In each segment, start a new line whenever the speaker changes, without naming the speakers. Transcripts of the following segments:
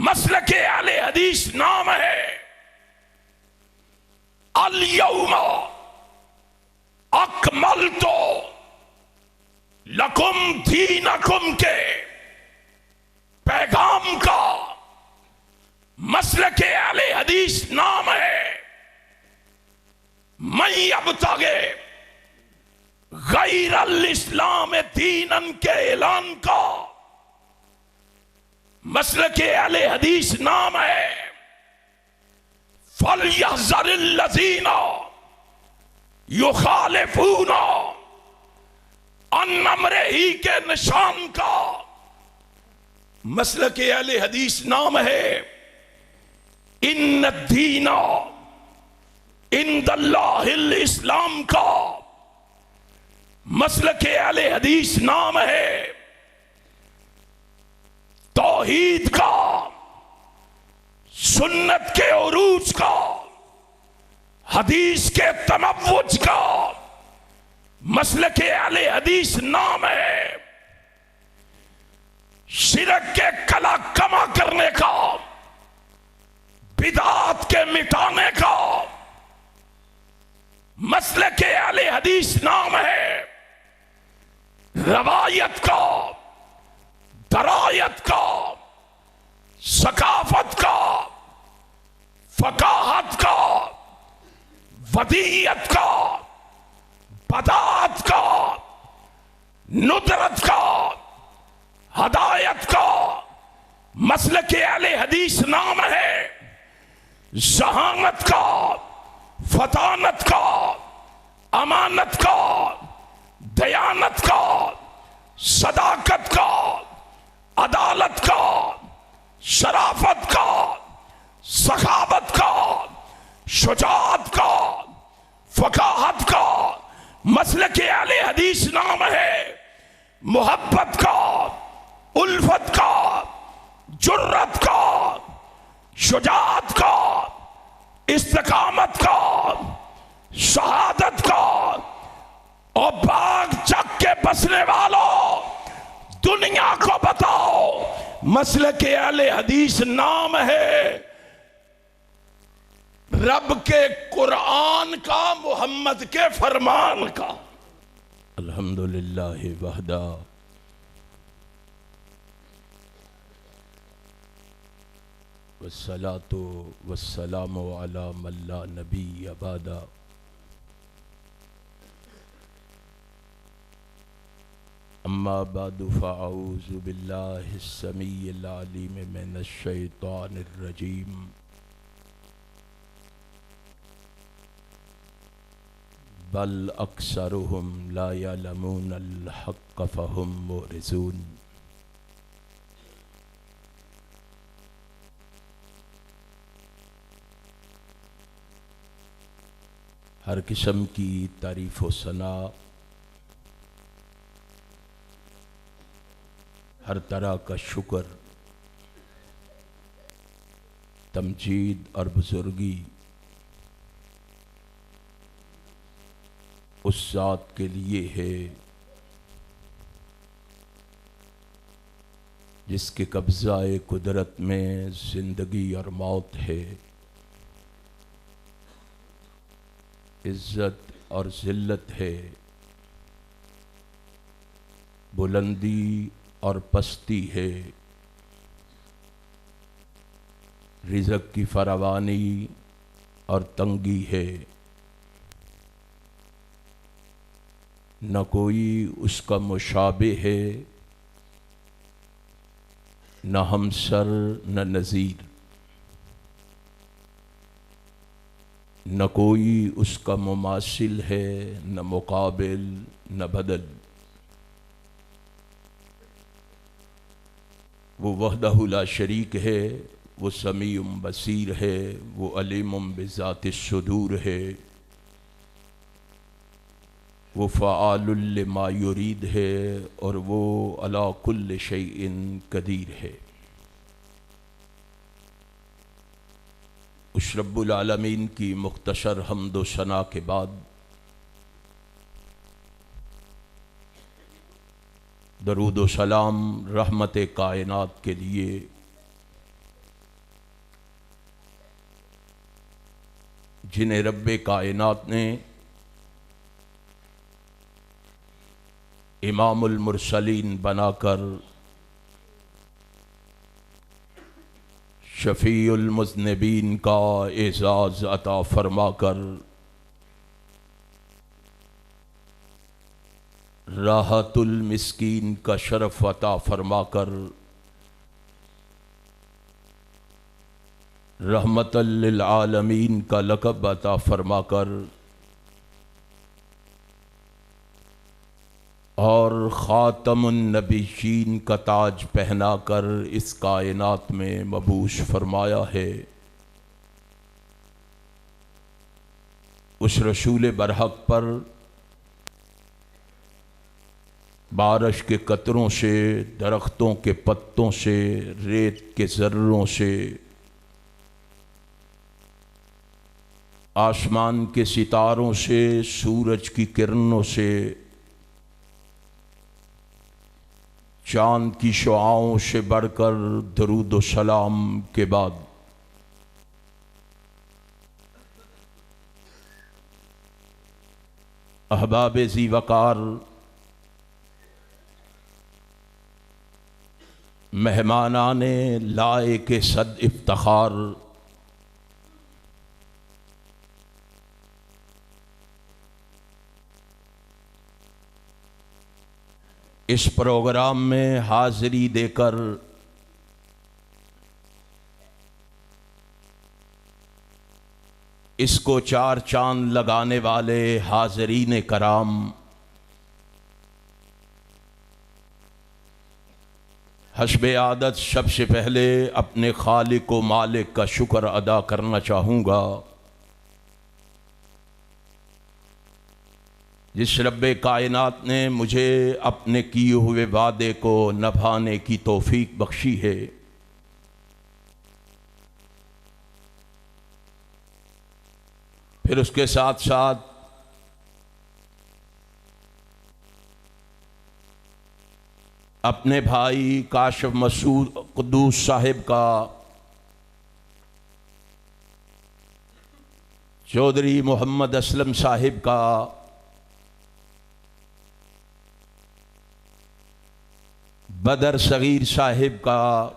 مسلک اہل حدیث نام ہے الیوم اکملت لکم دینکم کے پیغام کا مسلک اہل حدیث نام ہے من یبتغی غیر الاسلام دینن کے اعلان کا مسلک اہل حدیث نام ہے فَلْيَحْذَرِ الَّذِينَ يُخَالِفُونَ عَنْ أَمْرِهِ کے نشان کا مسلک اہل حدیث نام ہے ان الدین عند اللہ الاسلام کا مسلک اہل حدیث نام ہے توحید کا سنت کے عروج کا حدیث کے تموج کا مسلک اہل حدیث نام ہے شرک کے کلا کما کرنے کا بدعات کے مٹانے کا مسلک اہل حدیث نام ہے روایت کا درایت کا ثقافت کا فقاہت کا ودیعت کا بداعت کا ندرت کا ہدایت کا مسلک اہل حدیث نام ہے ذہانت کا فطانت کا امانت کا دیانت کا صداقت کا عدالت کا شرافت کا سخاوت کا شجاعت کا فقاہت کا مسلک اہل حدیث نام ہے محبت کا الفت کا جرت کا شجاعت کا استقامت کا شہادت کا اور باغ چک کے بسنے والوں دنیا کو بتاؤ مسلک اہل حدیث نام ہے رب کے قرآن کا محمد کے فرمان کا
الحمدللہ وحدہ والصلاة والسلام علی من لا نبی بعدہ اما بعد فاعوذ باللہ السمیع العلیم من الشیطان الرجیم بل اکثرهم لا یعلمون الحق فهم معرضون ہر قسم کی تعریف و ثنا ہر طرح کا شکر تمجید اور بزرگی اس ذات کے لیے ہے جس کے قبضہ قدرت میں زندگی اور موت ہے، عزت اور ذلت ہے، بلندی اور پستی ہے، رزق کی فراوانی اور تنگی ہے، نہ کوئی اس کا مشابہ ہے، نہ ہمسر نہ نظیر، نہ کوئی اس کا مماثل ہے، نہ مقابل نہ بدل۔ وہ وحدہ لا شریک ہے، وہ سمیع بصیر ہے، وہ علیم بذات الصدور ہے، وہ فعال لما یرید ہے، اور وہ علی کل شیء قدیر ہے۔ اس رب العالمین کی مختصر حمد و ثنا کے بعد درود و سلام رحمت کائنات کے لیے جنہیں رب کائنات نے امام المرسلین بنا کر شفیع المذنبین کا اعزاز عطا فرما کر راحت المسکین کا شرف عطا فرما کر رحمت للعالمین کا لقب عطا فرما کر اور خاتم النبیین کا تاج پہنا کر اس کائنات میں مبعوث فرمایا ہے، اس رسول برحق پر بارش کے قطروں سے، درختوں کے پتوں سے، ریت کے ذروں سے، آسمان کے ستاروں سے، سورج کی کرنوں سے، چاند کی شعاؤں سے بڑھ کر درود و سلام کے بعد احباب ذی وقار، مہمانان لائق صد افتخار، اس پروگرام میں حاضری دے کر اس کو چار چاند لگانے والے حاضرین کرام، حسب عادت سب سے پہلے اپنے خالق و مالک کا شکر ادا کرنا چاہوں گا، جس رب کائنات نے مجھے اپنے کیے ہوئے وعدے کو نبھانے کی توفیق بخشی ہے۔ پھر اس کے ساتھ ساتھ اپنے بھائی کاشف مسعود قدوس صاحب کا، چودھری محمد اسلم صاحب کا، بدر صغیر صاحب کا،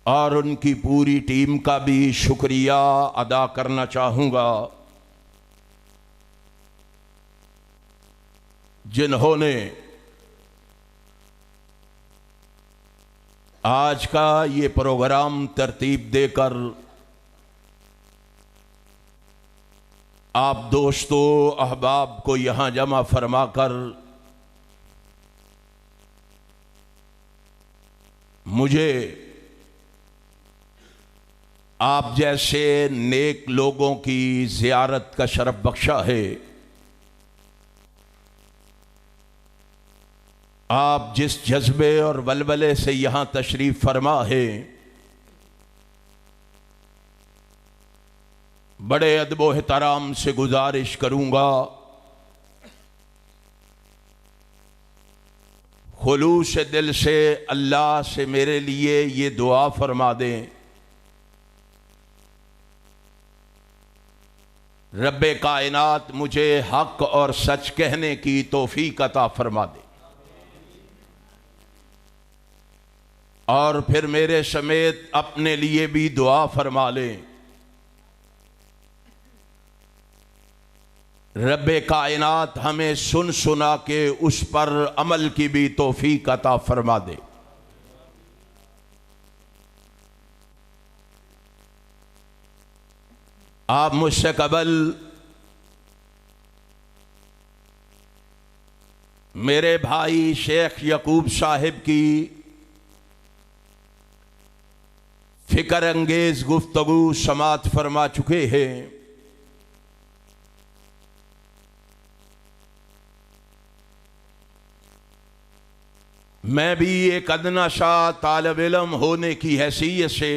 اور ان کی پوری ٹیم کا بھی شکریہ ادا کرنا چاہوں گا، جنہوں نے آج کا یہ پروگرام ترتیب دے کر آپ دوستوں احباب کو یہاں جمع فرما کر مجھے آپ جیسے نیک لوگوں کی زیارت کا شرف بخشا ہے۔ آپ جس جذبے اور ولولے سے یہاں تشریف فرما ہے، بڑے ادب و احترام سے گزارش کروں گا، خلوص دل سے اللہ سے میرے لیے یہ دعا فرما دیں، رب کائنات مجھے حق اور سچ کہنے کی توفیق عطا فرما دے، اور پھر میرے سمیت اپنے لیے بھی دعا فرما لیں، رب کائنات ہمیں سن سنا کے اس پر عمل کی بھی توفیق عطا فرما دے۔ آپ مجھ سے قبل میرے بھائی شیخ یعقوب صاحب کی فکر انگیز گفتگو سماعت فرما چکے ہیں۔ میں بھی ایک ادنا سا طالب علم ہونے کی حیثیت سے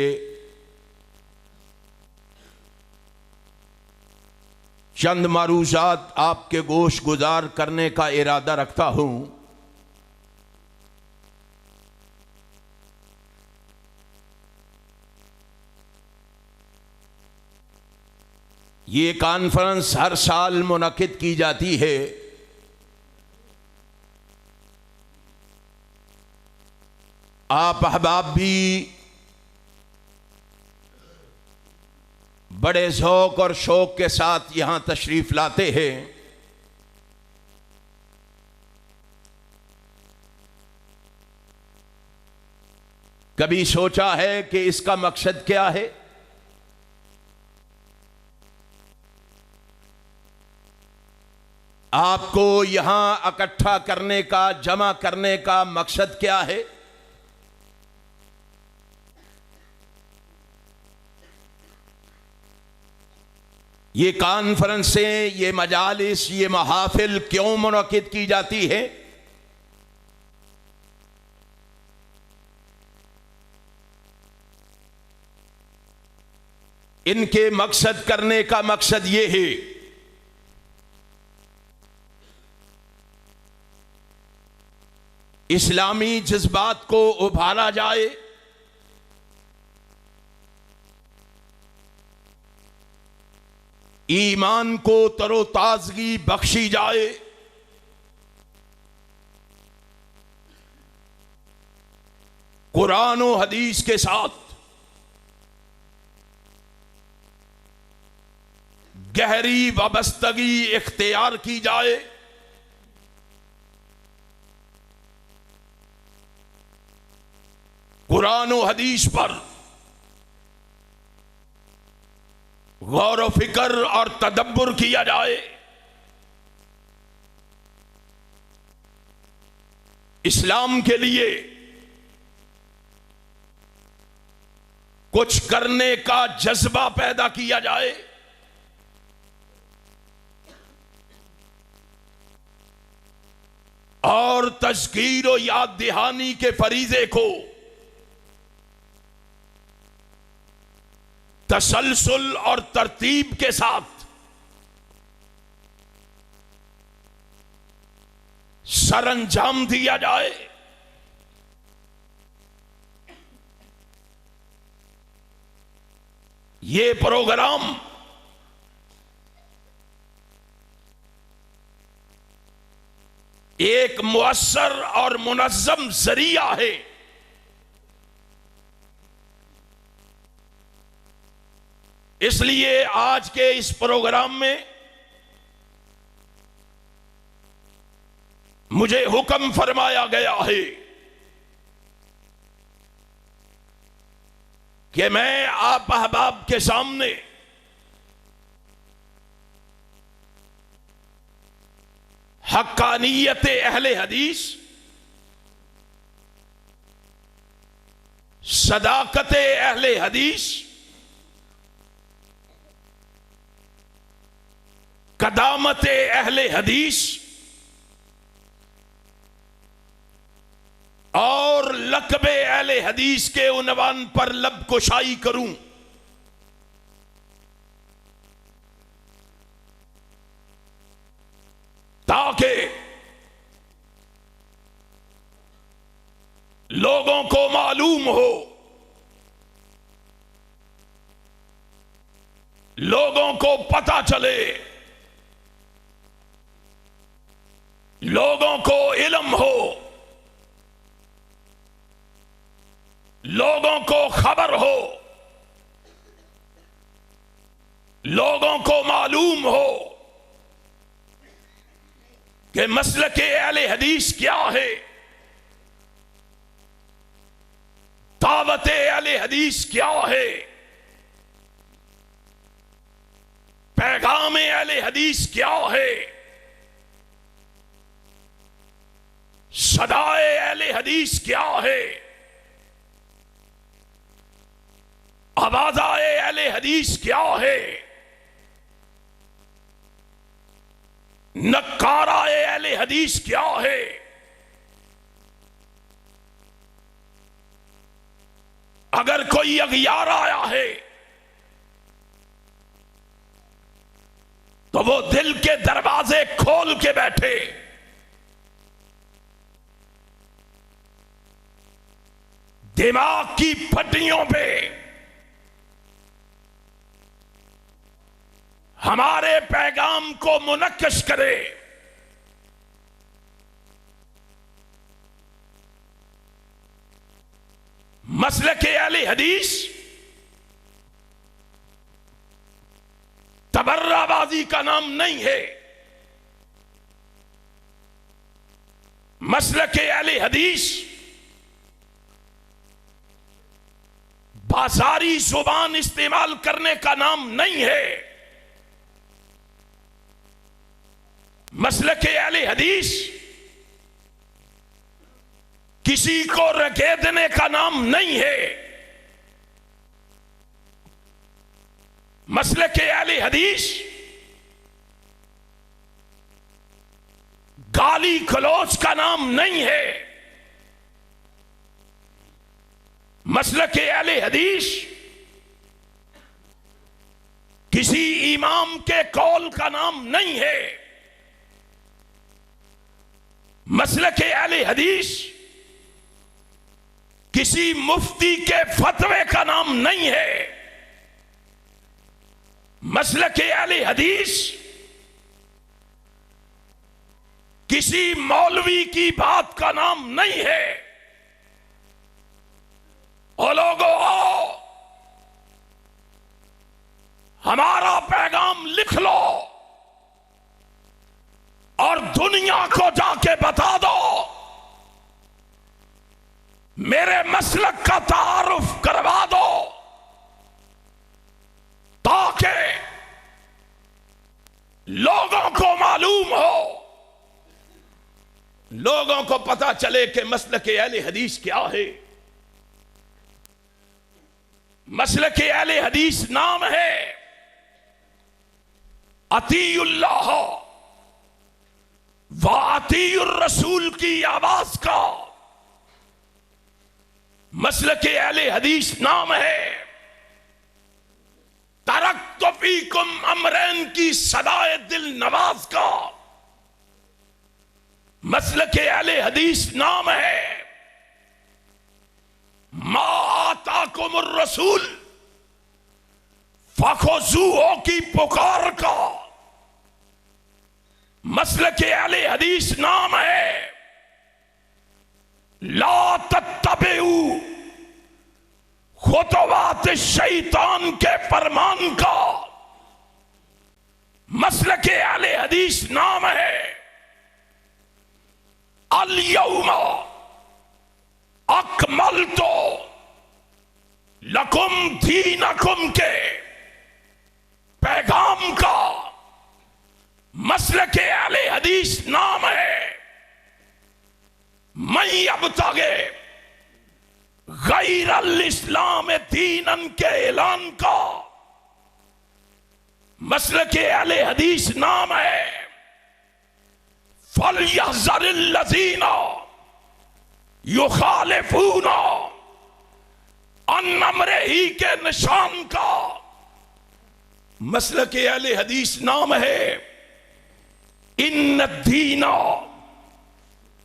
چند معروضات آپ کے گوش گزار کرنے کا ارادہ رکھتا ہوں۔ یہ کانفرنس ہر سال منعقد کی جاتی ہے. آپ احباب بھی بڑے ذوق اور شوق کے ساتھ یہاں تشریف لاتے ہیں. کبھی سوچا ہے کہ اس کا مقصد کیا ہے؟ آپ کو یہاں اکٹھا کرنے کا، جمع کرنے کا مقصد کیا ہے؟ یہ کانفرنسیں، یہ مجالس، یہ محافل کیوں منعقد کی جاتی ہے؟ ان کے مقصد کرنے کا مقصد یہ ہے اسلامی جذبات کو ابھارا جائے، ایمان کو تر و تازگی بخشی جائے، قرآن و حدیث کے ساتھ گہری وابستگی اختیار کی جائے، قرآن و حدیث پر غور و فکر اور تدبر کیا جائے، اسلام کے لیے کچھ کرنے کا جذبہ پیدا کیا جائے، اور تذکیر و یاد دہانی کے فریضے کو تسلسل اور ترتیب کے ساتھ سر انجام دیا جائے. یہ پروگرام ایک مؤثر اور منظم ذریعہ ہے اس لیے آج کے اس پروگرام میں مجھے حکم فرمایا گیا ہے کہ میں آپ احباب کے سامنے حقانیت اہل حدیث، صداقت اہل حدیث، قدامت اہل حدیث اور لقب اہل حدیث کے عنوان پر لب کشائی کروں، تاکہ لوگوں کو معلوم ہو، لوگوں کو پتہ چلے، لوگوں کو علم ہو، لوگوں کو خبر ہو، لوگوں کو معلوم ہو کہ مسلک اہل حدیث کیا ہے، دعوت اہل حدیث کیا ہے، پیغام اہل حدیث کیا ہے، صدائے اہل حدیث کیا ہے، آوازائے اہل حدیث کیا ہے، نکارائے اہل حدیث کیا ہے. اگر کوئی اغیار آیا ہے تو وہ دل کے دروازے کھول کے بیٹھے، دماغ کی پٹیوں پہ
ہمارے پیغام کو منعکس کرے. مسلک اہل حدیث تبرہ بازی کا نام نہیں ہے. مسلک اہل حدیث بازاری زبان استعمال کرنے کا نام نہیں ہے. مسلک اہل حدیث کسی کو رگیدنے کا نام نہیں ہے. مسلک اہل حدیث گالی گلوچ کا نام نہیں ہے. مسلک اہل حدیث کسی امام کے قول کا نام نہیں ہے. مسلک اہل حدیث کسی مفتی کے فتوے کا نام نہیں ہے. مسلک اہل حدیث کسی مولوی کی بات کا نام نہیں ہے. او لوگو آؤ ہمارا پیغام لکھ لو اور دنیا کو جا کے بتا دو. میرے مسلک کا تعارف کروا دو تاکہ لوگوں کو معلوم ہو, لوگوں کو پتا چلے کہ مسلک اہل حدیث کیا ہے. مسلک اہل حدیث نام ہے اطیع اللہ و اطیع الرسول کی آواز کا. مسلک اہل حدیث نام ہے ترکت فیکم امرین کی صدائے دل نواز کا. مسلک اہل حدیث نام ہے ما آتاکم الرسول فخذوہ کی پکار کا. مسلک اہل حدیث نام ہے لا تتبعوا خطوات الشیطان کے فرمان کا. مسلک اہل حدیث نام ہے الیوم اکملت لکم دینکم کے پیغام کا. مسلک اہل حدیث نام ہے من یبتغی غیر الاسلام دینن کے اعلان کا. مسلک اہل حدیث نام ہے فَلْيَحْذَرِ الَّذِينَ يُخَالِفُونَ عَنْ أَمْرِهِ کے نشان کا. مسلک اہل حدیث نام ہے ان الدین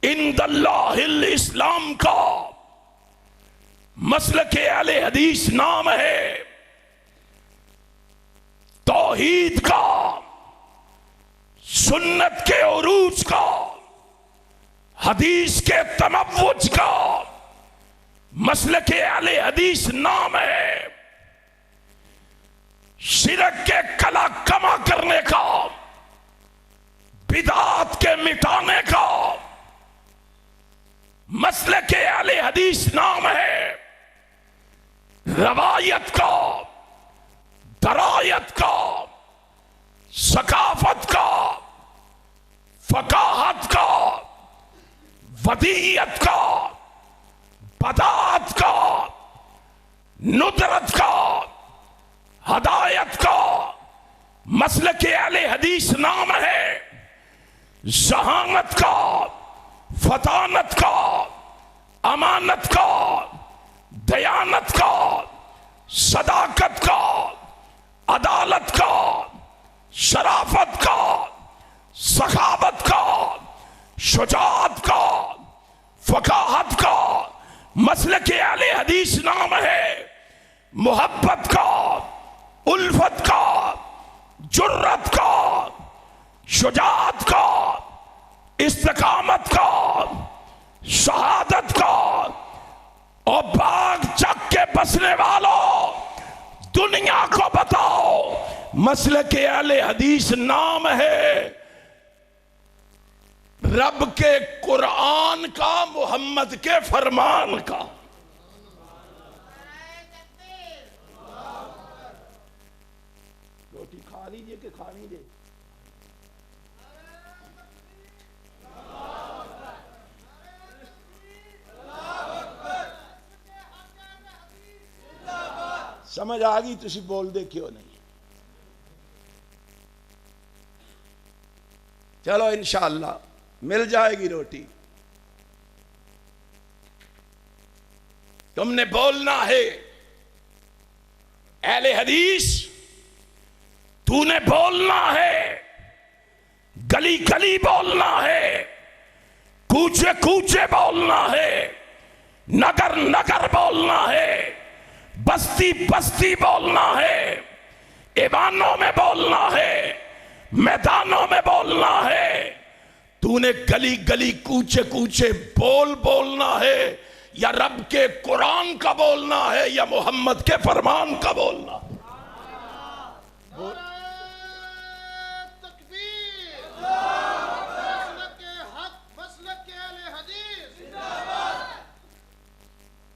عند اللہ الاسلام کا. مسلک اہل حدیث نام ہے توحید کا, سنت کے عروج کا, حدیث کے تموج کا. مسلک اہل حدیث نام ہے شرک کے کلا کما کرنے کا, بدعات کے مٹانے کا. مسلک اہل حدیث نام ہے روایت کا, درایت کا, ثقافت کا, فقاہت کا, ودیعت کا, بداعت کا, ندرت کا, ہدایت کا. مسلک اہل حدیث نام ہے ذہانت کا, فطانت کا, امانت کا, دیانت کا, صداقت کا, عدالت کا, شرافت کا, سخاوت کا, شجاعت کا, فقاہت کا. مسلک اہل حدیث نام ہے محبت کا, الفت کا, جرت کا، شجاعت کا، استقامت کا، شہادت کا، اور باغ چک کے بسنے والوں دنیا کو بتاؤ مسلک اہل حدیث نام ہے رب کے قرآن کا، محمد کے فرمان کا۔ روٹی کھا لیجئے کہ کھا لیجئے؟ سمجھ آگئی؟ تسی بول دے کیوں نہیں؟ چلو انشاءاللہ مل جائے گی روٹی۔ تم نے بولنا ہے اہل حدیث، تو نے بولنا ہے، گلی گلی بولنا ہے، کوچے کوچے بولنا ہے، نگر نگر بولنا ہے، بستی بستی بولنا ہے، ایوانوں میں بولنا ہے، میدانوں میں بولنا ہے۔ تو نے گلی گلی کوچے کوچے بولنا ہے، یا رب کے قرآن کا بولنا ہے یا محمد کے فرمان کا بولنا ہے؟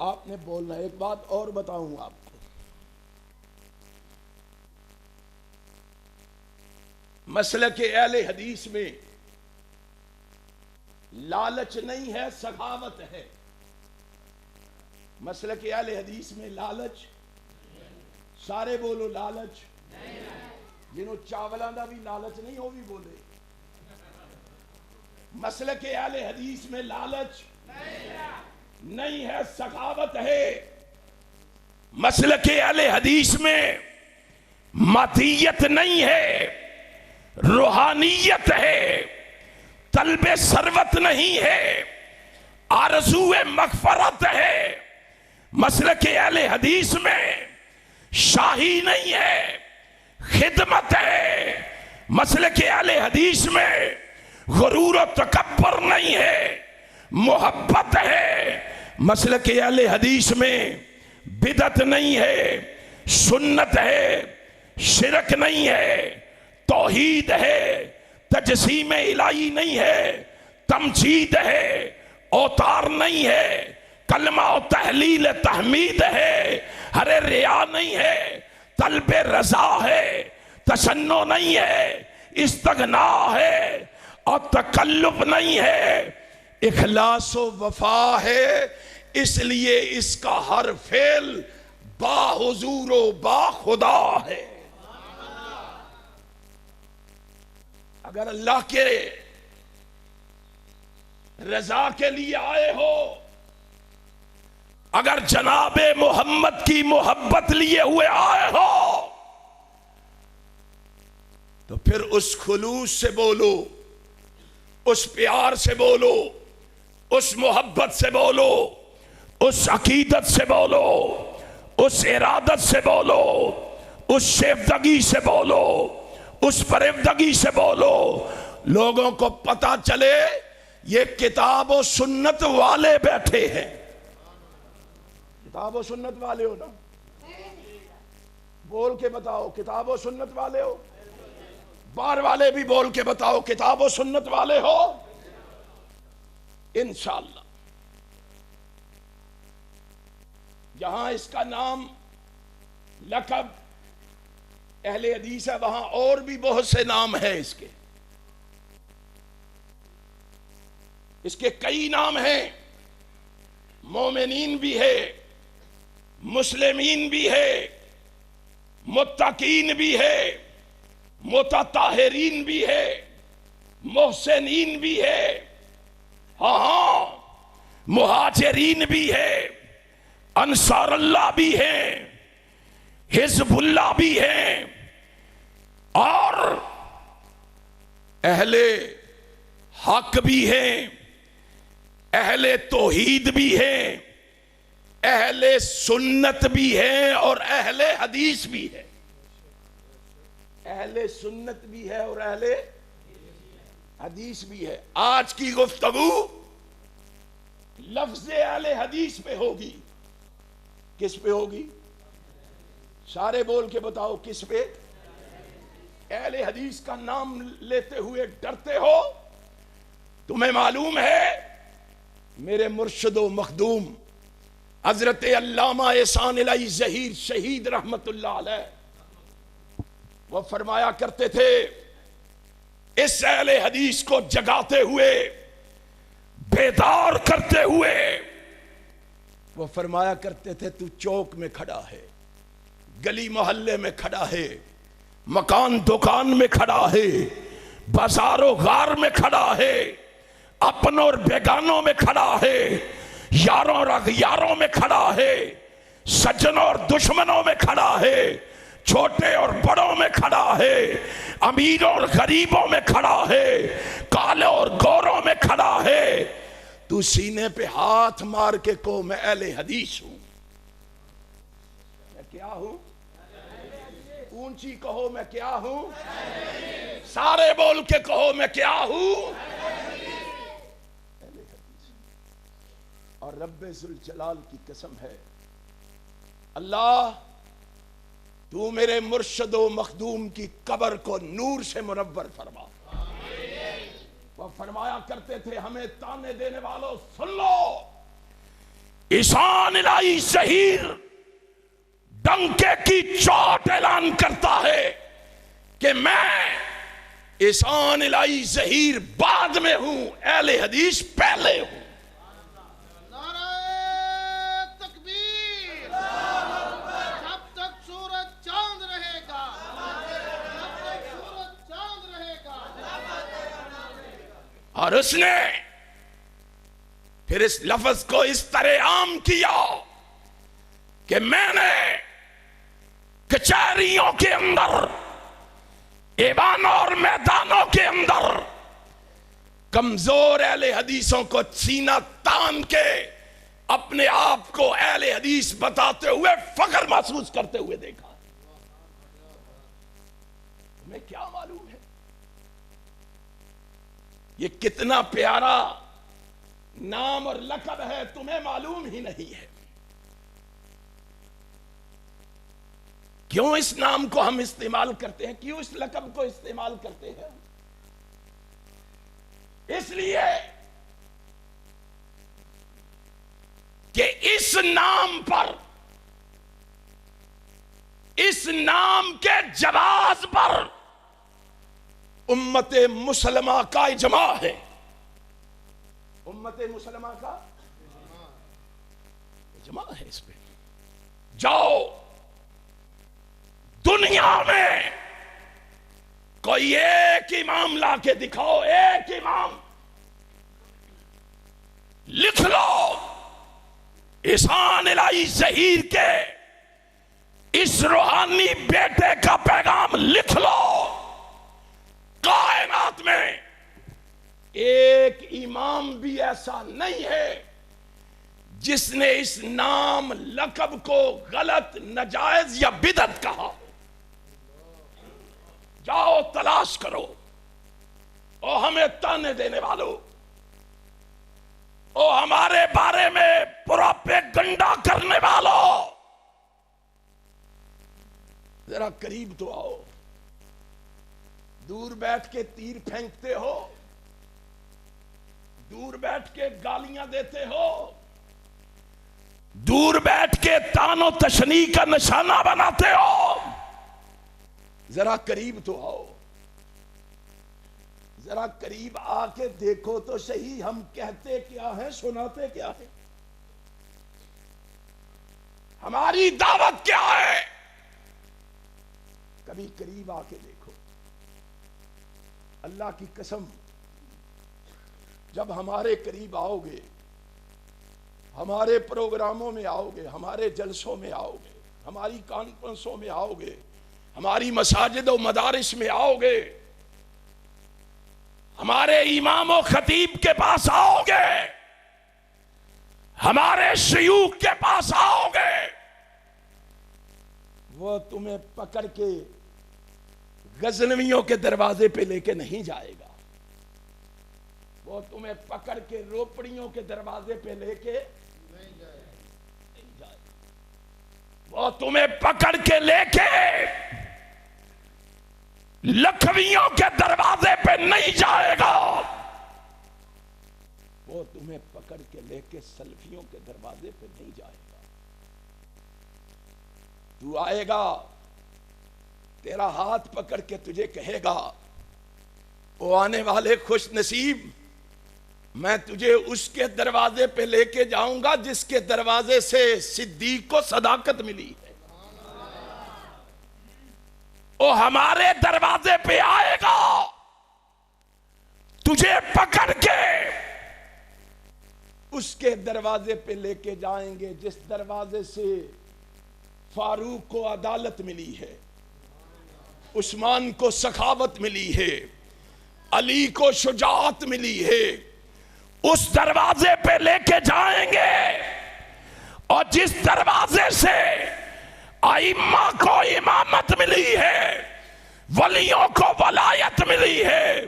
آپ نے بولنا ہے۔ ایک بات اور بتاؤں آپ کو، مسلک اہل حدیث میں لالچ نہیں ہے، سخاوت ہے۔ مسلک اہل حدیث میں لالچ، سارے بولو لالچ، جنہوں چاولاں دا بھی لالچ نہیں ہو بھی بولے۔ مسلک اہل حدیث میں لالچ نہیں ہے، سخاوت ہے۔ مسلک اہل حدیث میں مادیت نہیں ہے، روحانیت ہے، طلب ثروت نہیں ہے، آرزو مغفرت ہے۔ مسلک اہل حدیث میں شاہی نہیں ہے، خدمت ہے۔ مسلک اہل حدیث میں غرور و تکبر نہیں ہے، محبت ہے۔ مسلک اہل حدیث میں بدعت نہیں ہے، سنت ہے، شرک نہیں ہے، توحید ہے، تجسیم الہی نہیں ہے، تمجید ہے، اوتار نہیں ہے، کلمہ و تحلیل تحمید ہے، ہرے ریا نہیں ہے، طلب رضا ہے، تشنع نہیں ہے، استغنا ہے، اور تکلف نہیں ہے، اخلاص و وفا ہے۔ اس لیے اس کا ہر فعل با حضور و با خدا ہے۔ اگر اللہ کے رضا کے لیے آئے ہو، اگر جناب محمد کی محبت لیے ہوئے آئے ہو، تو پھر اس خلوص سے بولو، اس پیار سے بولو، اس محبت سے بولو، اس عقیدت سے بولو، اس ارادت سے بولو، اس شیفتگی سے بولو، اس فریفتگی سے بولو۔ لوگوں کو پتا چلے یہ کتاب و سنت والے بیٹھے ہیں۔ کتاب و سنت والے ہو نا؟ بول کے بتاؤ کتاب و سنت والے ہو؟ بار والے بھی بول کے بتاؤ کتاب و سنت والے ہو؟ انشاءاللہ جہاں اس کا نام لقب اہل حدیث ہے، وہاں اور بھی بہت سے نام ہیں اس کے کئی نام ہیں۔ مومنین بھی ہے، مسلمین بھی ہے، متقین بھی ہے، متطہرین بھی ہے، محسنین بھی ہے، ہاں مہاجرین بھی ہے، انصار اللہ بھی ہیں، حزب اللہ بھی ہیں، اور اہل حق بھی ہیں، اہل توحید بھی ہیں، اہل سنت بھی ہیں، اور اہل حدیث بھی ہے۔ اہل سنت بھی ہے اور اہل حدیث بھی ہے. آج کی گفتگو لفظ اہل حدیث پہ ہوگی. کس پہ ہوگی؟ سارے بول کے بتاؤ کس پہ؟ اہل حدیث کا نام لیتے ہوئے ڈرتے ہو؟ تمہیں معلوم ہے میرے مرشد و مخدوم حضرت علامہ احسان الہی ظہیر شہید رحمت اللہ علیہ وہ فرمایا کرتے تھے، اس اہل حدیث کو جگاتے ہوئے، بیدار کرتے ہوئے وہ فرمایا کرتے تھے، تو چوک میں کھڑا ہے، گلی محلے میں کھڑا ہے، مکان دکان میں کھڑا ہے، بازار و غار میں کھڑا ہے، اپنوں اور بیگانوں میں کھڑا ہے، یاروں اور اغیاروں میں کھڑا ہے، سجنوں اور دشمنوں میں کھڑا ہے، چھوٹے اور بڑوں میں کھڑا ہے، امیروں اور غریبوں میں کھڑا ہے، کالے اور گوروں میں کھڑا ہے. تو سینے پہ ہاتھ مار کے کہو میں اہل حدیث ہوں. میں کیا ہوں؟ اونچی کہو میں کیا ہوں؟ سارے بول کے کہو میں کیا ہوں؟ اور رب ذوالجلال کی قسم ہے، اللہ تو میرے مرشد و مخدوم کی قبر کو نور سے منور فرما. وہ فرمایا کرتے تھے، ہمیں تانے دینے والوں سن لو، احسان الہی ظہیر ڈنکے کی چوٹ اعلان کرتا ہے کہ میں احسان الہی ظہیر بعد میں ہوں، اہل حدیث پہلے ہوں. اور اس نے پھر اس لفظ کو اس طرح عام کیا کہ میں نے کچہریوں کے اندر، ایوانوں اور میدانوں کے اندر کمزور اہل حدیثوں کو سینہ تان کے اپنے آپ کو اہل حدیث بتاتے ہوئے فخر محسوس کرتے ہوئے دیکھا. تمہیں کیا معلوم ہے یہ کتنا پیارا نام اور لقب ہے؟ تمہیں معلوم ہی نہیں ہے. کیوں اس نام کو ہم استعمال کرتے ہیں؟ کیوں اس لقب کو استعمال کرتے ہیں؟ اس لیے کہ اس نام پر، اس نام کے جواز پر امت مسلمہ کا اجماع ہے. امت مسلمہ کا اجماع ہے اس پہ. جاؤ دنیا میں کوئی ایک امام لا کے دکھاؤ، ایک امام لکھ لو احسان الہی ظہیر کے اس روحانی بیٹے کا پیغام لکھ لو. کائنات میں ایک امام بھی ایسا نہیں ہے جس نے اس نام لقب کو غلط، ناجائز یا بدعت کہا. جاؤ تلاش کرو. او ہمیں تانے دینے والوں، او ہمارے بارے میں پروپیگنڈا کرنے والوں، ذرا قریب تو آؤ. دور بیٹھ کے تیر پھینکتے ہو، دور بیٹھ کے گالیاں دیتے ہو، دور بیٹھ کے تان و تشنیع کا نشانہ بناتے ہو. ذرا قریب تو آؤ، ذرا قریب آ کے دیکھو تو صحیح ہم کہتے کیا ہیں، سناتے کیا ہیں، ہماری دعوت کیا ہے. کبھی قریب آ کے دیکھو. اللہ کی قسم جب ہمارے قریب آؤ گے، ہمارے پروگراموں میں آؤ گے، ہمارے جلسوں میں آؤ گے، ہماری کانفرنسوں میں آؤ گے، ہماری مساجد و مدارس میں آؤ گے، ہمارے امام و خطیب کے پاس آؤ گے، ہمارے شیوخ کے پاس آؤ گے، وہ تمہیں پکڑ کے غزنویوں کے دروازے پہ لے کے نہیں جائے گا، وہ تمہیں پکڑ کے روپڑیوں کے دروازے پہ لے کے نہیں جائے گا، وہ تمہیں پکڑ کے لے کے لکھویوں کے دروازے پہ نہیں جائے گا، وہ تمہیں پکڑ کے لے کے سلفیوں کے دروازے پہ نہیں جائے گا۔ تو آئے گا، تیرا ہاتھ پکڑ کے تجھے کہے گا، وہ آنے والے خوش نصیب، میں تجھے اس کے دروازے پہ لے کے جاؤں گا جس کے دروازے سے صدیق کو صداقت ملی ہے۔ وہ ہمارے دروازے پہ آئے گا، تجھے پکڑ کے اس کے دروازے پہ لے کے جائیں گے جس دروازے سے فاروق کو عدالت ملی ہے، عثمان کو سخاوت ملی ہے، علی کو شجاعت ملی ہے۔ اس دروازے پہ لے کے جائیں گے، اور جس دروازے سے ائمہ کو امامت ملی ہے، ولیوں کو ولایت ملی ہے،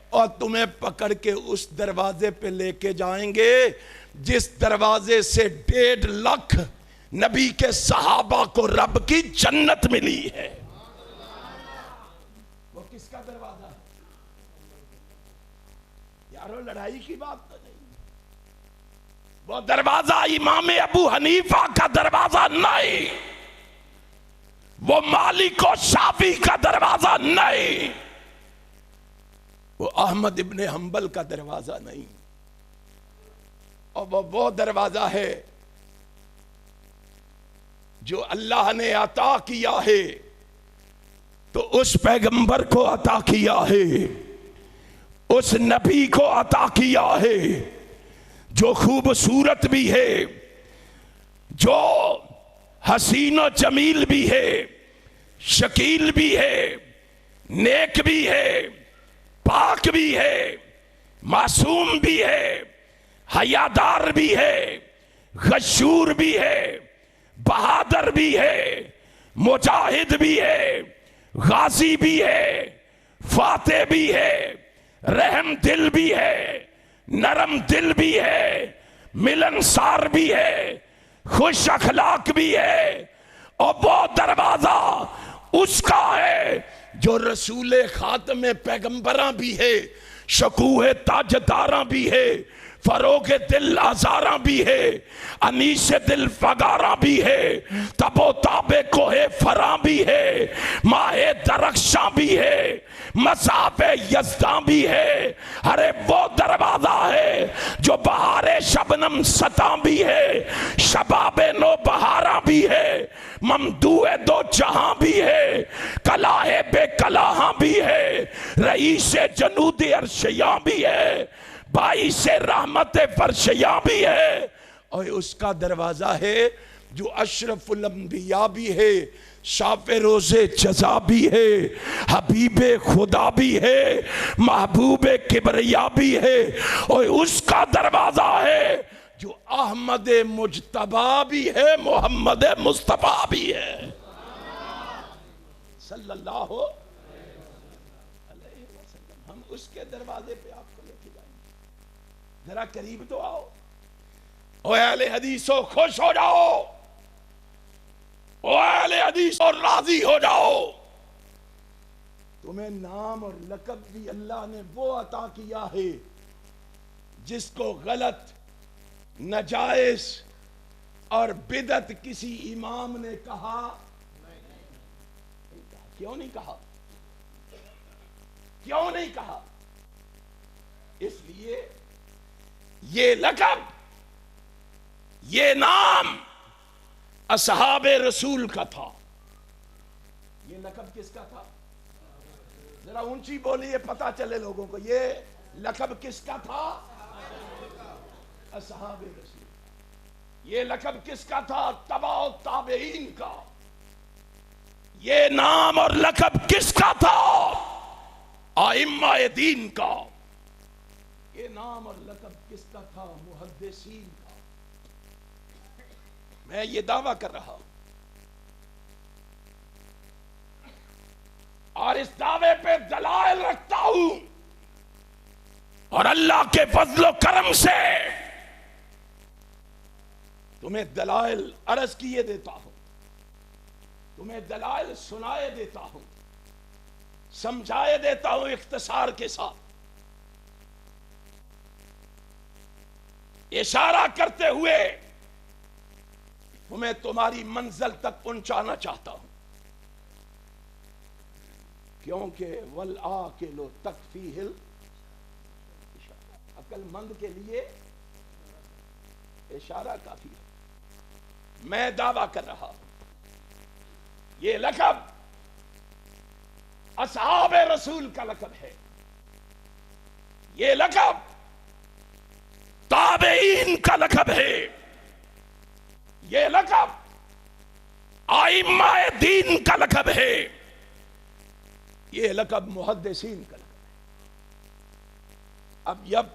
اور تمہیں پکڑ کے اس دروازے پہ لے کے جائیں گے جس دروازے سے 1.5 لاکھ نبی کے صحابہ کو رب کی جنت ملی ہے۔ وہ کس کا دروازہ ہے یارو؟ لڑائی کی بات تو نہیں، وہ دروازہ امام ابو حنیفہ کا دروازہ نہیں، وہ مالک و شافعی کا دروازہ نہیں، وہ احمد ابن حنبل کا دروازہ نہیں، اور وہ دروازہ ہے جو اللہ نے عطا کیا ہے تو اس پیغمبر کو عطا کیا ہے، اس نبی کو عطا کیا ہے جو خوبصورت بھی ہے، جو حسین و جمیل بھی ہے، شکیل بھی ہے، نیک بھی ہے، پاک بھی ہے، معصوم بھی ہے، حیادار بھی ہے، غشور بھی ہے، بہادر بھی ہے، مجاہد بھی ہے، غازی بھی ہے، فاتح بھی ہے، رحم دل بھی ہے، نرم دل بھی ہے، ملنسار بھی ہے، خوش اخلاق بھی ہے، اور وہ دروازہ اس کا ہے جو رسول خاتم پیغمبراں بھی ہے، شکوہ تاجداراں بھی ہے، فروغ دل آزاراں بھی ہے، انیس دل فگاراں بھی ہے، تب و تاب کوہ فراں بھی ہے، ماہ درخشاں بھی ہے، مصاف یزداں بھی ہے۔ ارے وہ دروازہ ہے جو بہار شبنم سطاں بھی ہے، شباب نو بہاراں بھی ہے، ممدوع دو جہاں بھی ہے، کلاہ بے کلاہاں بھی ہے، رئیس جنود عرشیاں بھی ہے، باعث رحمت فرشیاں بھی ہے، اور اس کا دروازہ ہے جو اشرف الانبیاء بھی ہے، شاف روز جزا بھی ہے، حبیب خدا بھی ہے، محبوب کبریا بھی ہے، اور اس کا دروازہ ہے جو احمد مجتبی بھی ہے، محمد مصطفیٰ بھی ہے، صلی اللہ علیہ وسلم۔ ہم اس کے دروازے پہ آپ کو لے کے جائیں گے، ذرا قریب تو آؤ، او اہل حدیثو خوش ہو جاؤ، او اہل حدیثو راضی ہو جاؤ، تمہیں نام اور لقب بھی اللہ نے وہ عطا کیا ہے جس کو غلط، ناجائز اور بدعت کسی امام نے کہا نہیں کہا۔ کیوں نہیں کہا؟ کیوں نہیں کہا؟ اس لیے یہ لقب، یہ نام اصحاب رسول کا تھا۔ یہ لقب کس کا تھا؟ ذرا اونچی بولیے پتا چلے لوگوں کو، یہ لقب کس کا تھا؟ اصحاب رسول۔ یہ لقب کس کا تھا؟ تبع تابعین کا۔ یہ نام اور لقب کس کا تھا؟ ائمہ دین کا۔ یہ نام اور لقب کس کا تھا؟ محدثین کا۔ میں یہ دعویٰ کر رہا ہوں اور اس دعوے پہ دلائل رکھتا ہوں، اور اللہ کے فضل و کرم سے تمہیں دلائل عرض کیے دیتا ہوں، تمہیں دلائل سنائے دیتا ہوں، سمجھائے دیتا ہوں اختصار کے ساتھ، اشارہ کرتے ہوئے تمہیں تمہاری منزل تک پہنچانا چاہتا ہوں، کیونکہ والعاقل تکفیہ عقل مند کے لیے اشارہ کافی ہے۔ میں دعویٰ کر رہا ہوں یہ لقب اصحاب رسول کا لقب ہے، یہ لقب تابعین کا لقب ہے، یہ لقب ائمہ دین کا لقب ہے، یہ لقب محدثین کا لقب ہے۔ اب جب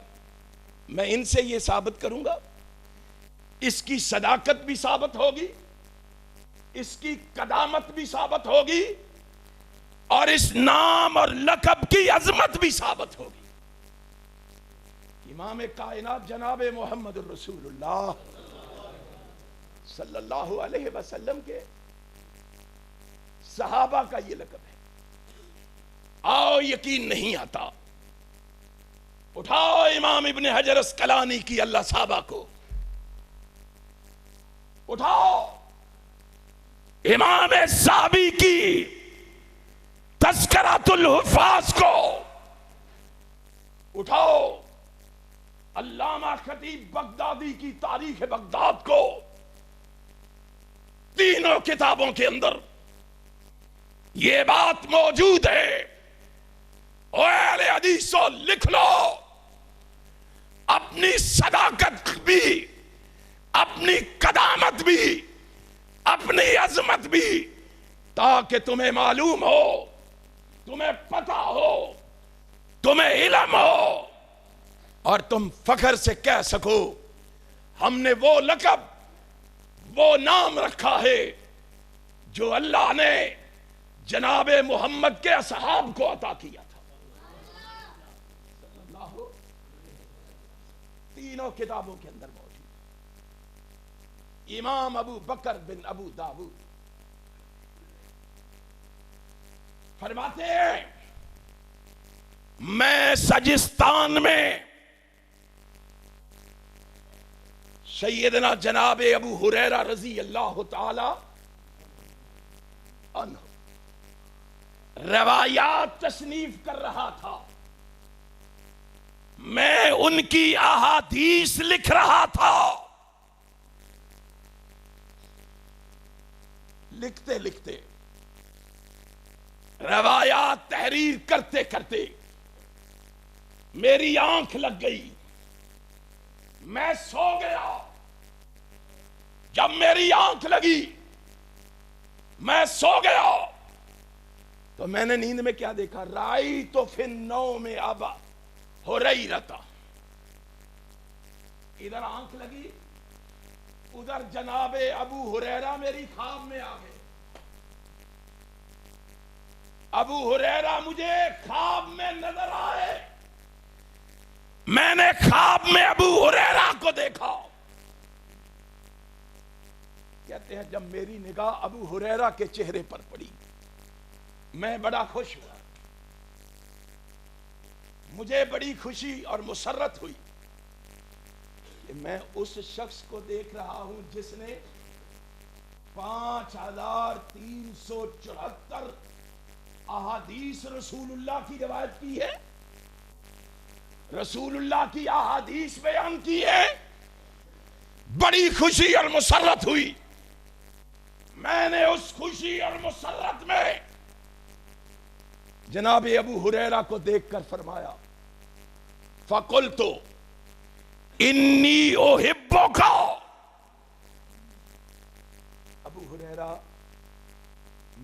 میں ان سے یہ ثابت کروں گا، اس کی صداقت بھی ثابت ہوگی، اس کی قدامت بھی ثابت ہوگی، اور اس نام اور لقب کی عظمت بھی ثابت ہوگی۔ امام کائنات جناب محمد الرسول اللہ صلی اللہ علیہ وسلم کے صحابہ کا یہ لقب ہے۔ آؤ یقین نہیں آتا، اٹھاؤ امام ابن حجر اسقلانی کی اللہ صحابہ کو، اٹھاؤ امام صحابی کی تذکرۃ الحفاظ کو، اٹھاؤ علامہ خطیب بغدادی کی تاریخ بغداد کو، تینوں کتابوں کے اندر یہ بات موجود ہے۔ اے اہل حدیثو، لکھ لو، اپنی صداقت بھی، اپنی قدامت بھی، اپنی عظمت بھی، تاکہ تمہیں معلوم ہو، تمہیں پتہ ہو، تمہیں علم ہو، اور تم فخر سے کہہ سکو ہم نے وہ لقب، وہ نام رکھا ہے جو اللہ نے جناب محمد کے اصحاب کو عطا کیا تھا۔ تینوں کتابوں کے اندر موجود ہے۔ امام ابو بکر بن ابو داؤد فرماتے ہیں، میں سجستان میں سیدنا جناب ابو ہریرہ رضی اللہ تعالی عنہ روایات تصنیف کر رہا تھا، میں ان کی احادیث لکھ رہا تھا۔ لکھتے لکھتے، روایات تحریر کرتے کرتے میری آنکھ لگ گئی، میں سو گیا۔ جب میری آنکھ لگی، میں سو گیا، تو میں نے نیند میں کیا دیکھا؟ رأیت فی النوم ابا ہریرہ۔ ادھر آنکھ لگی، ادھر جناب ابو ہریرہ میری خواب میں آ گئے۔ ابو ہریرہ مجھے خواب میں نظر آئے، میں نے خواب میں ابو ہریرہ کو دیکھا۔ کہتے ہیں جب میری نگاہ ابو ہریرہ کے چہرے پر پڑی، میں بڑا خوش ہوا، مجھے بڑی خوشی اور مسرت ہوئی کہ میں اس شخص کو دیکھ رہا ہوں جس نے 5374 احادیث رسول اللہ کی روایت کی ہے، رسول اللہ کی احادیث بیان کی ہے۔ بڑی خوشی اور مسرت ہوئی۔ میں نے اس خوشی اور مسرت میں جناب ابو ہریرہ کو دیکھ کر فرمایا، فَقُلْتُ إِنِّي أُحِبُّكَ۔ ابو ہریرہ،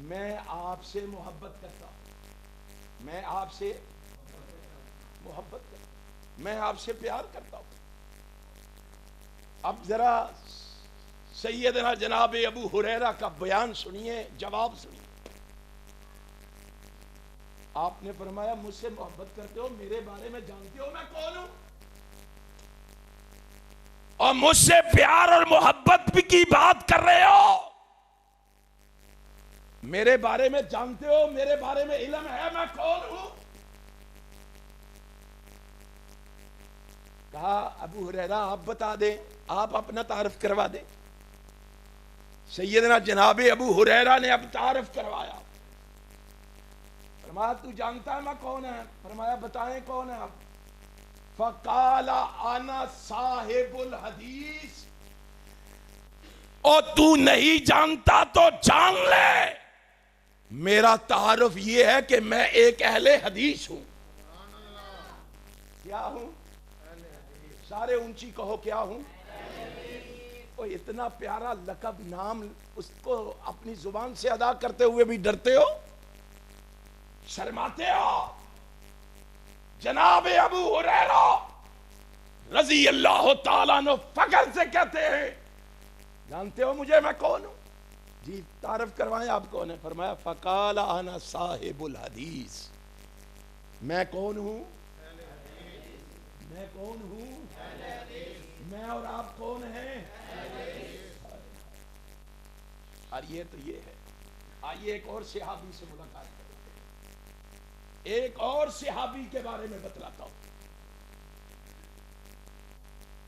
میں آپ سے محبت کرتا ہوں، میں آپ سے محبت کرتا ہوں، میں آپ سے پیار کرتا ہوں۔ اب ذرا سیدنا جناب ابو ہریرہ کا بیان سنیے، جواب سنیے۔ آپ نے فرمایا مجھ سے محبت کرتے ہو، میرے بارے میں جانتے ہو میں کون ہوں؟ اور مجھ سے پیار اور محبت بھی کی بات کر رہے ہو، میرے بارے میں جانتے ہو، میرے بارے میں علم ہے میں کون ہوں؟ کہا ابو ہریرہ آپ بتا دیں، آپ اپنا تعارف کروا دیں۔ سیدنا جناب ابو ہریرہ نے اب تعارف کروایا۔ فرمایا تو جانتا ہے میں کون ہے؟ فرمایا بتائیں کون ہے آپ؟ فقال انا صاحب الحدیث، اور تو نہیں جانتا تو جان لے، میرا تعارف یہ ہے کہ میں ایک اہل حدیث ہوں۔ کیا ہوں؟ سارے اونچی کہو کیا ہوں؟ اور اتنا پیارا لقب نام، اس کو اپنی زبان سے ادا کرتے ہوئے بھی ڈرتے ہو، شرماتے ہو۔ جناب ابو ہریرہ رضی اللہ تعالیٰ عنہ فخر سے کہتے ہیں جانتے ہو مجھے میں کون ہوں؟ جی تعارف کروائیں آپ کون ہیں؟ فرمایا فقال انا صاحب الحدیث، میں کون ہوں؟ میں کون ہوں؟ میں اور آپ کون ہیں؟ اور یہ تو یہ ہے۔ آئیے ایک اور صحابی سے ملاقات کرتے ہیں، ایک اور صحابی کے بارے میں بتلاتا ہوں۔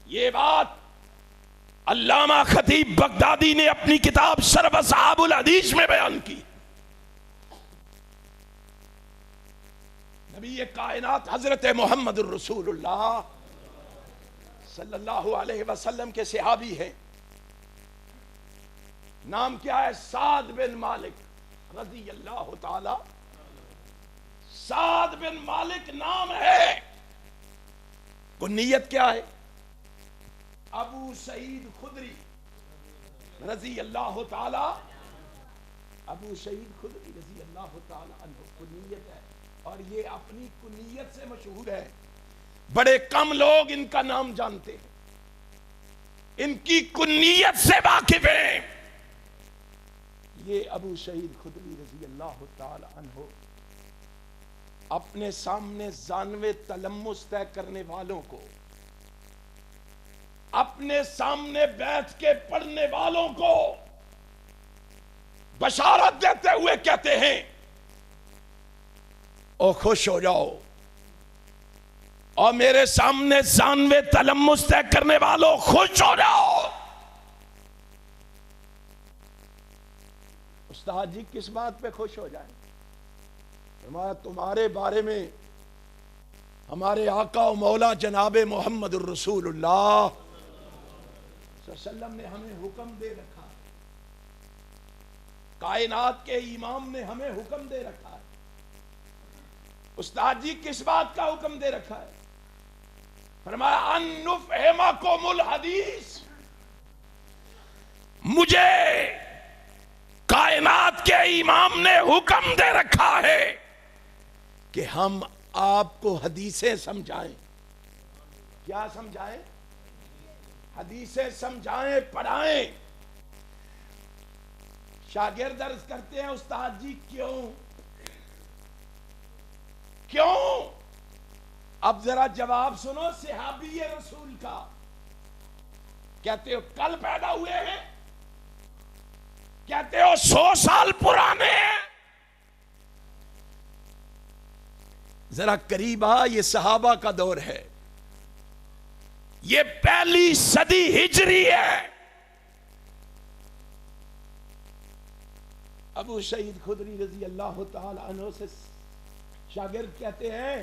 یہ بات علامہ خطیب بغدادی نے اپنی کتاب شرف اصحاب الحدیث میں بیان کی۔ نبی کائنات حضرت محمد الرسول اللہ صلی اللہ علیہ وسلم کے صحابی ہیں، نام کیا ہے؟ سعد بن مالک رضی اللہ تعالی۔ سعد بن مالک نام ہے، کنیت کیا ہے؟ ابو سعید خدری رضی اللہ تعالی، ابو سعید خدری رضی اللہ تعالی عنہ کنیت ہے، اور یہ اپنی کنیت سے مشہور ہے، بڑے کم لوگ ان کا نام جانتے ہیں، ان کی کنیت سے واقف ہیں۔ یہ ابو سعید خدری رضی اللہ تعالی عنہ اپنے سامنے زانوے تلمس طے کرنے والوں کو، اپنے سامنے بیٹھ کے پڑھنے والوں کو بشارت دیتے ہوئے کہتے ہیں او خوش ہو جاؤ، اور میرے سامنے زانوے تلمس طے کرنے والوں خوش ہو جاؤ۔ استاد جی کس بات پہ خوش ہو جائیں؟ فرمایا تمہارے بارے میں ہمارے آقا و مولا جناب محمد الرسول اللہ صلی اللہ علیہ وسلم نے ہمیں حکم دے رکھا ہے، کائنات کے امام نے ہمیں حکم دے رکھا ہے۔ استاد جی کس بات کا حکم دے رکھا ہے؟ فرمایا ان نفہمکم الحدیث، مجھے کائنات کے امام نے حکم دے رکھا ہے کہ ہم آپ کو حدیثیں سمجھائیں۔ کیا سمجھائیں؟ حدیثیں سمجھائیں، پڑھائیں۔ شاگرد عرض کرتے ہیں استاد جی کیوں؟ اب ذرا جواب سنو صحابی رسول کا۔ کہتے ہو کل پیدا ہوئے ہیں، کہتے ہو 100 سال پرانے ہیں۔ ذرا قریب آ، یہ صحابہ کا دور ہے، یہ پہلی صدی ہجری ہے۔ ابو سعید خدری رضی اللہ تعالی عنہ سے شاگرد کہتے ہیں